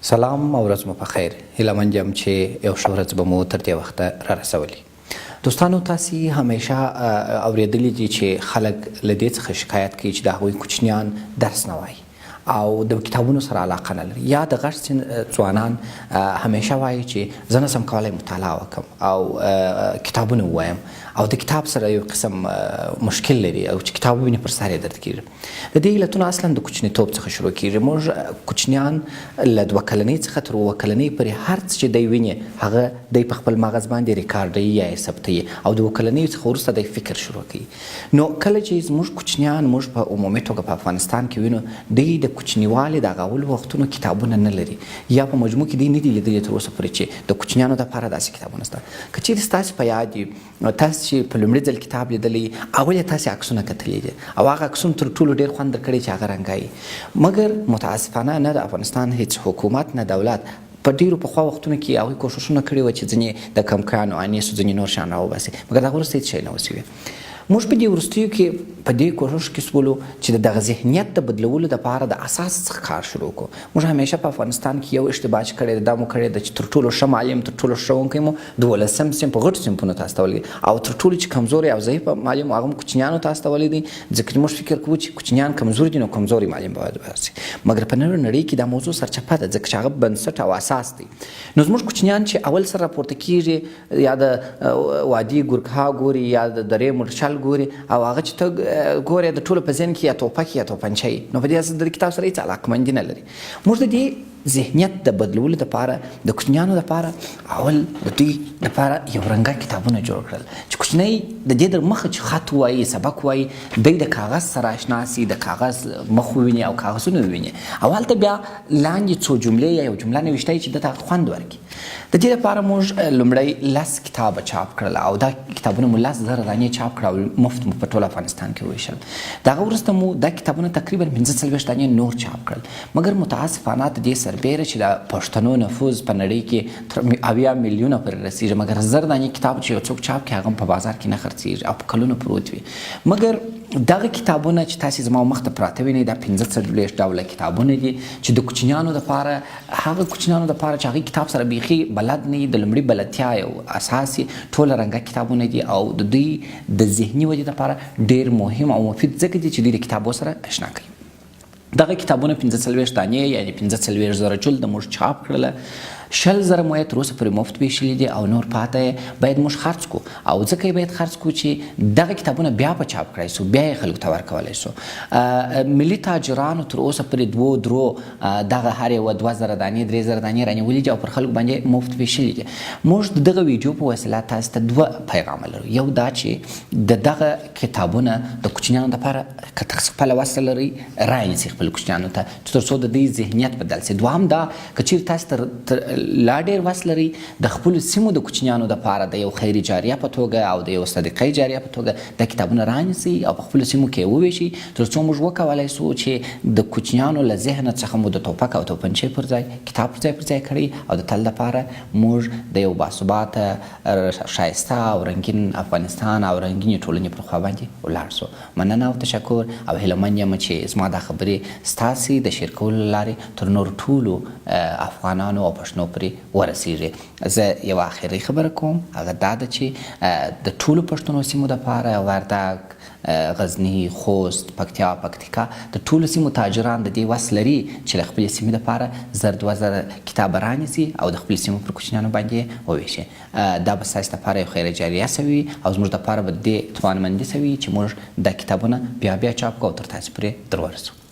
سلام او ورځ مو په خیر. هیله مند یم چې یو ښه ورځ به مو تر دې وخته را رسولي. دوستانو، تاسې همیشه اورېدلي دي چې خلک له دې څخه شکایت کوي چې د هغوی کوچنیان درس نه وایي او د کتابونو سره علاقه نه لري، یا د غټ سن ځوانان همیشه وایي چې زه نسم کولی مطالعه وکړم او کتابونه ووایم او د کتاب سره یو قسم مشکل لري او چې کتاب وویني پر سر یې درد کېږي. د دې علتونه اصلا د کوچنیتوب څخه شروع کېږي. موږ کوچنیان له 2 کلنۍ څخه تر 7 کلنۍ پورې هر څه چې دی ویني هغه دی په خپل مغز باندې ریکارډوي یا یې ثبتوي او د 2 کلنۍ څخه وروسته دی فکر شروع کوي. نو کله چې زموږ کوچنیان موږ په عمومي توګه په افغانستان کې وینو، دوی د کوچنیوالي د هغه اولو وختونو کتابونه نه لري، یا په مجموع کې دوی نه دي لیدلي تر اوسه پورې چې د کوچنیانو دپاره داسې کتابونه شته. که چیرې ستاسې په یاد وي، تاسې چې په لومړي ځل کتاب لیدلی اول یې تاسې عکسونه کتلي دي او هغه عکسونه تر ټولو ډېر خوند درکړی چې هغه رنګایي. مګر متاسفانه نه د افغانستان هیڅ حکومت نه دولت په ډېرو پخوا وختونو کې هغوی کوښښونه کړي وه چې ځینې د کمکانو انیسو ځینې نور شیان راوباسي، مګر د هغه وروسته هېڅ شی نه وسوي. موږ په دې وروستیو کې په دې کوښښ کې سولو چې د دغه ذهنیت د بدلولو دپاره د اساس څخه کار شروع کړو. موږ همیشه په افغانستان کې یو اشتباه چې کړی ده، دا مو کړی ده چې تر ټولو ښه معلم، تر ټولو ښه ښوونکی مو 12م صنف په غټو صنفونو ته استولی دی او تر ټولو چې کمزوری او ضعیف معلم هغه مو کوچنیانو ته استولی دی، ځکه چې موږ فکر کوو چې کوچنیان کمزوري دي نو کمزوري معلم باید وباسي. مګر په نړۍ کې دا موضوع سرچپه ده، ځکه چې هغه بنسټ او اساس دی. نو زموږ کوچنیان چې اول سره راپورته کېږي، یا د وادي ګورکها ګوري یا د درې مورچل ګوري او هغه چې ته ګورې د ټولو په ذهن کې یا توپک یا توپنچه وي، نو په دې اساس د کتاب سره هېڅ علاقمندي نه لري. موږ د دې ذهنیت د بدلولو دپاره د کوچنیانو دپاره اول د دوی دپاره یو رنګه کتابونه جوړ کړل چې کوچنی د دې در مخه چې خط وایي، سبق وایي، دوی د کاغذ سره اشنا سي، د کاغذ مخ وویني او کاغذونه وویني او هلته بیا لاندې څو جملې یا یو جمله نوشته چې ده ته خوند ورکړي. د دې لپاره موږ لومړی 10 کتابه چاپ کړل او دا کتابونه مو 10,000 دانې چاپ کړه او مفت مو په ټول افغانستان کې وویشل. د هغه وروسته مو دا کتابونه تقریبا 45 دانې نور چاپ کړل. مګر متاسفانه د دې سربیره چې د پښتنو نفوذ په نړۍ کې تر 80 میلیونه پورې رسېږي، مګر 1000 دانې کتاب چې یو څوک چاپ کړي هغه په بازار کې نه خرڅېږي او په کلونو پروت وي. مګر دغه کتابونه چې تاسې زما مخ ته پراته وینئ دا 45 ډوله کتابونه دي چې د کوچنیانو دپاره، هغه کوچنیانو دپاره چې هغوی کتاب سره بیخي بلد نه وي، د لومړي بلدتیا یو اساس یې ټوله رنګه کتابونه دي او د دوی د ذهني ودې دپاره ډېر مهم او مفید ځکه دي چې دوی د کتابو سره اشنا کوي. دغه کتابونه 45 دانې یعنې 45,000 جلده موږ چاپ کړله. 100,000 مو یې تر اوسه پورې مفت ویشلي دي او نور پاته یې باید موږ خرڅ کړو او ځکه یې باید خرڅ کړو چې دغه کتابونه بیا په چاپ کړای سو، بیا یې خلکو ته ورکولی سو. ملي تاجرانو تر اوسه پورې 2 دغه هر یوه 2,000 دانې 3,000 دانې رانیولي دي او پر خلکو باندې مفت ویشلي دي. موږ د دغه ویډیو په وسیله تاسو ته 2 پیغامه لرو. یو دا چې د دغه کتابونه د کوچنیانو دپاره که ته خپله وسه لرئ رانیسئ خپل کوچنیانو ته تر څو د دوی ذهنیت بدل سي. دوهم دا که چیرې تاسو لا ډېر وس لري د خپلو سیمو د کوچنیانو دپاره د یو خیري جاریه په توګه او د یو صدقې جاریه په توګه د کتابونه رانیسئ او په خپلو سیمو کې یې وویشئ تر څو موږ وکولی سو چې د کوچنیانو له ذهنه څخه مو د توپک او توپنچې پر ځای کتاب پر ځای کړئ او د تل دپاره موږ د یو باثباته ښایسته او رنګین افغانستان او رنګینې ټولنې پر خوا باندې ولاړ سو. مننه او تشکر او هیلهمند یم چې زما دا خبرې ستاسې د شیر کولو له لارې تر نورو ټولو افغانانو او پښتنو پورې ورسیږي. زه یوه آخري خبره کوم، هغه دا ده چې د ټولو پښتنو سیمو دپاره وردګ، غزني، خوست، پکتیا، پکتیکا د ټولو سیمو تاجران د دې وس لري چې له خپلې سیمې دپاره 2,000 کتابه رانیسي او د خپلې سیمو پر کوچنیانو باندې وویشي. دا به ستاسې دپاره یو خیره جاریه سوي او زموږ دپاره به دې توانمندي سوي چې موږ دا کتابونه بیا چاپ کړو او تر تاسې پورې در ورسو.